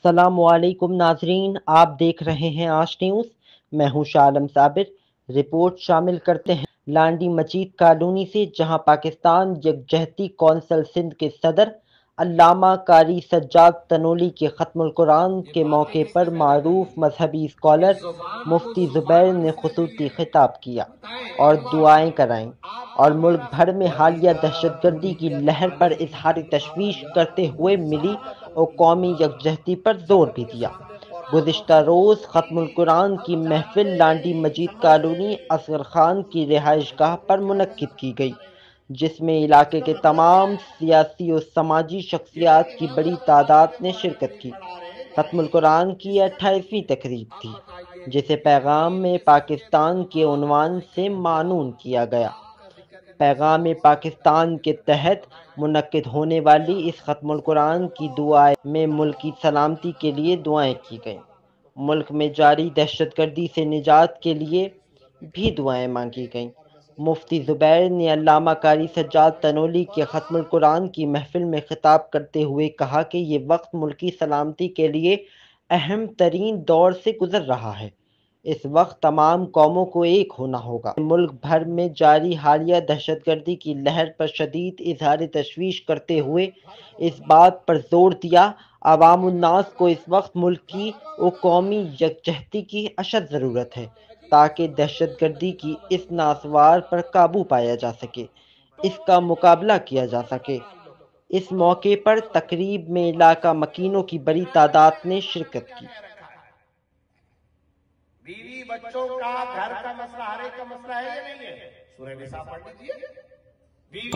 अस्सलामु अलैकुम नाजरीन, आप देख रहे हैं आज न्यूज़। मैं हूं शालम साबिर। रिपोर्ट शामिल करते हैं लांडी मजीद कॉलोनी से, जहां पाकिस्तान यकजहती कौंसिल सिंध के सदर अल्लामा कारी सज्जाद तनोली के ख़त्मुल कुरान के मौके पर मारूफ मजहबी स्कॉलर मुफ्ती ज़ुबैर ने खुसूसी खिताब किया और दुआएं कराईं, और मुल्क भर में हालिया दहशतगर्दी की लहर पर इजहार तशवीश करते हुए मिली और कौमी यकजहती पर जोर भी दिया। गुज़िश्ता रोज़ ख़त्मुल कुरान की महफिल लांडी मजीद कॉलोनी असगर खान की रिहाइश गाह पर मुनक्किद की गई, जिसमें इलाके के तमाम सियासी और समाजी शख्सियात की बड़ी तादाद ने शिरकत की। ख़त्मुल कुरान की 28वीं तकरीब थी, जिसे पैगाम में पाकिस्तान के उन्वान से मानून किया गया। पैगाम पाकिस्तान के तहत मुनक्किद होने वाली इस ख़त्मुल कुरान की दुआएं में मुल्क की सलामती के लिए दुआएं की गईं। मुल्क में जारी दहशतगर्दी से निजात के लिए भी दुआएं मांगी गईं। मुफ्ती ज़ुबैर ने अल्लामा कारी सज्जाद तनोली के ख़त्मुल कुरान की महफिल में खिताब करते हुए कहा कि ये वक्त मुल्क की सलामती के लिए अहम तरीन दौर से गुजर रहा है। इस वक्त तमाम कौमों को एक होना होगा। मुल्क भर में जारी हालिया दहशतगर्दी की लहर पर शदीद इजहार तशवीश करते हुए इस बात पर जोर दिया, अवाम उन्नास को इस वक्त मुल्क की और कौमी यकजहती की अशद ज़रूरत है, ताकि दहशतगर्दी की इस नासवार पर काबू पाया जा सके, इसका मुकाबला किया जा सके। इस मौके पर तकरीब में इलाका मकीनों की बड़ी तादाद ने शिरकत की। बीवी बच्चों का घर का मसला हर एक का मसला है या नहीं है? सूरह निसा पढ़ लीजिए। बीवी